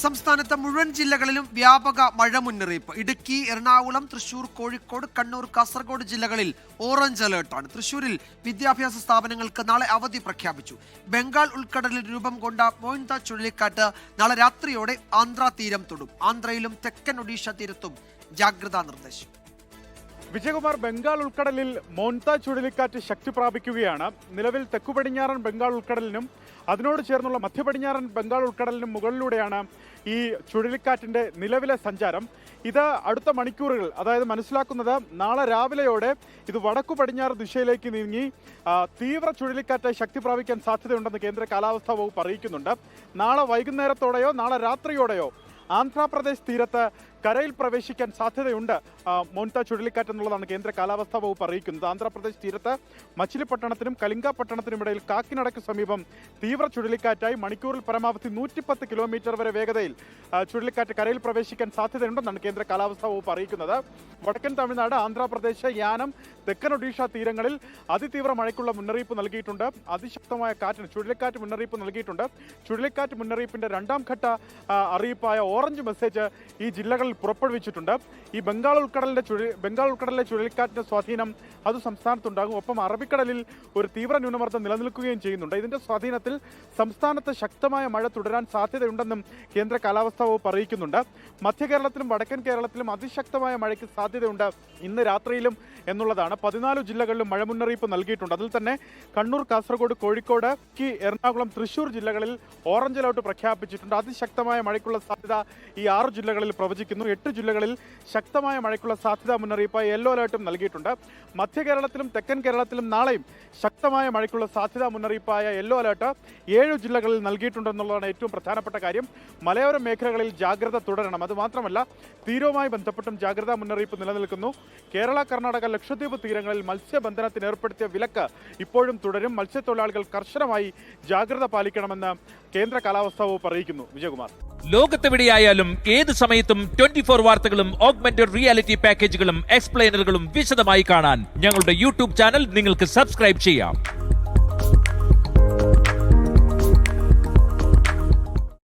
സംസ്ഥാനത്തെ മുഴുവൻ ജില്ലകളിലും വ്യാപക മഴ മുന്നറിയിപ്പ്. ഇടുക്കി, എറണാകുളം, തൃശൂർ, കോഴിക്കോട്, കണ്ണൂർ, കാസർഗോഡ് ജില്ലകളിൽ ഓറഞ്ച് അലേർട്ടാണ്. തൃശൂരിൽ വിദ്യാഭ്യാസ സ്ഥാപനങ്ങൾക്ക് നാളെ അവധി പ്രഖ്യാപിച്ചു. ബംഗാൾ ഉൾക്കടലിൽ രൂപം കൊണ്ട മോയിൻത ചുഴലിക്കാറ്റ് നാളെ രാത്രിയോടെ ആന്ധ്ര തീരം തൊടും. ആന്ധ്രയിലും തെക്കൻ ഒഡീഷ തീരത്തും ജാഗ്രതാ നിർദ്ദേശം. വിജയകുമാർ, ബംഗാൾ ഉൾക്കടലിൽ മോൻത ചുഴലിക്കാറ്റ് ശക്തി പ്രാപിക്കുകയാണ്. നിലവിൽ തെക്കു പടിഞ്ഞാറൻ ബംഗാൾ ഉൾക്കടലിനും അതിനോട് ചേർന്നുള്ള മധ്യപടിഞ്ഞാറൻ ബംഗാൾ ഉൾക്കടലിനും മുകളിലൂടെയാണ് ഈ ചുഴലിക്കാറ്റിൻ്റെ നിലവിലെ സഞ്ചാരം. ഇത് അടുത്ത മണിക്കൂറുകൾ, അതായത് മനസ്സിലാക്കുന്നത് നാളെ രാവിലെയോടെ ഇത് വടക്കു പടിഞ്ഞാറ് ദിശയിലേക്ക് നീങ്ങി തീവ്ര ചുഴലിക്കാറ്റായി ശക്തി പ്രാപിക്കാൻ സാധ്യതയുണ്ടെന്ന് കേന്ദ്ര കാലാവസ്ഥാ വകുപ്പ് അറിയിക്കുന്നുണ്ട്. നാളെ വൈകുന്നേരത്തോടെയോ നാളെ രാത്രിയോടെയോ ആന്ധ്രാപ്രദേശ് തീരത്ത് കരയിൽ പ്രവേശിക്കാൻ സാധ്യതയുണ്ട് മോൻത ചുഴലിക്കാറ്റ് എന്നുള്ളതാണ് കേന്ദ്ര കാലാവസ്ഥാ വകുപ്പ് അറിയിക്കുന്നത്. ആന്ധ്രാപ്രദേശ് തീരത്ത് മച്ചിലിപ്പട്ടണത്തിനും കലിംഗപട്ടണത്തിനും ഇടയിൽ കാക്കിനടയ്ക്ക് സമീപം തീവ്ര ചുഴലിക്കാറ്റായി മണിക്കൂറിൽ പരമാവധി 110 കിലോമീറ്റർ വരെ വേഗതയിൽ ചുഴലിക്കാറ്റ് കരയിൽ പ്രവേശിക്കാൻ സാധ്യതയുണ്ടെന്നാണ് കേന്ദ്ര കാലാവസ്ഥാ വകുപ്പ് അറിയിക്കുന്നത്. വടക്കൻ തമിഴ്നാട്, ആന്ധ്രാപ്രദേശ്, യാനം, തെക്കൻ ഒഡീഷ തീരങ്ങളിൽ അതിതീവ്ര മഴയ്ക്കുള്ള മുന്നറിയിപ്പ് നൽകിയിട്ടുണ്ട്. അതിശക്തമായ കാറ്റിന് ചുഴലിക്കാറ്റ് മുന്നറിയിപ്പ് നൽകിയിട്ടുണ്ട്. ചുഴലിക്കാറ്റ് മുന്നറിയിപ്പിന്റെ രണ്ടാം ഘട്ട അറിയിപ്പായ ഓറഞ്ച് മെസ്സേജ് ഈ ജില്ലകളിൽ പുറപ്പെടുവിച്ചിട്ടുണ്ട്. ഈ ബംഗാൾ ഉൾക്കടലിലെ ചുഴലിക്കാറ്റിന്റെ സ്വാധീനം അത് സംസ്ഥാനത്തുണ്ടാകും. ഒപ്പം അറബിക്കടലിൽ ഒരു തീവ്ര ന്യൂനമർദ്ദം നിലനിൽക്കുകയും ചെയ്യുന്നുണ്ട്. ഇതിന്റെ സ്വാധീനത്തിൽ സംസ്ഥാനത്ത് ശക്തമായ മഴ തുടരാൻ സാധ്യതയുണ്ടെന്നും കേന്ദ്ര കാലാവസ്ഥാ വകുപ്പ് അറിയിക്കുന്നുണ്ട്. മധ്യ കേരളത്തിലും വടക്കൻ കേരളത്തിലും അതിശക്തമായ മഴയ്ക്ക് സാധ്യതയുണ്ട് ഇന്ന് രാത്രിയിലും എന്നുള്ളതാണ്. 14 ജില്ലകളിലും മഴ മുന്നറിയിപ്പ് നൽകിയിട്ടുണ്ട്. അതിൽ തന്നെ കണ്ണൂർ, കാസർഗോഡ്, കോഴിക്കോട്, എറണാകുളം, തൃശൂർ ജില്ലകളിൽ ഓറഞ്ച് അലർട്ട് പ്രഖ്യാപിച്ചിട്ടുണ്ട്. അതിശക്തമായ മഴയ്ക്കുള്ള സാധ്യത ഈ 6 ജില്ലകളിൽ പ്രവചിക്കുന്നു. 8 ജില്ലകളിൽ ശക്തമായ മഴയ്ക്കുള്ള സാധ്യതാ മുന്നറിയിപ്പായി യെല്ലോ അലർട്ടും നൽകിയിട്ടുണ്ട്. മധ്യ കേരളത്തിലും തെക്കൻ കേരളത്തിലും നാളെയും ശക്തമായ മഴയ്ക്കുള്ള സാധ്യതാ മുന്നറിയിപ്പായ യെല്ലോ അലർട്ട് 7 ജില്ലകളിൽ നൽകിയിട്ടുണ്ടെന്നുള്ളതാണ് ഏറ്റവും പ്രധാനപ്പെട്ട കാര്യം. മലയോര മേഖലകളിൽ ജാഗ്രത തുടരണം. അതുമാത്രമല്ല, തീരവുമായി ബന്ധപ്പെട്ടും ജാഗ്രതാ മുന്നറിയിപ്പ് നിലനിൽക്കുന്നു. കേരള, കർണാടക, ലക്ഷദ്വീപ് തീരങ്ങളിൽ മത്സ്യബന്ധനത്തിന് ഏർപ്പെടുത്തിയ വിലക്ക് ഇപ്പോഴും തുടരും. മത്സ്യത്തൊഴിലാളികൾ കർശനമായി ജാഗ്രത പാലിക്കണമെന്ന് കേന്ദ്ര കാലാവസ്ഥാ വകുപ്പ് അറിയിക്കുന്നു. വിജയകുമാർ, ലോകത്തെവിടെയായാലും ഏത് സമയത്തും 24 വാർത്തകളും ഓഗ്മെന്റഡ് റിയാലിറ്റി പാക്കേജുകളും എക്സ്പ്ലെയിനറുകളും വിശദമായി കാണാൻ ഞങ്ങളുടെ യൂട്യൂബ് ചാനൽ നിങ്ങൾക്ക് സബ്സ്ക്രൈബ് ചെയ്യാം.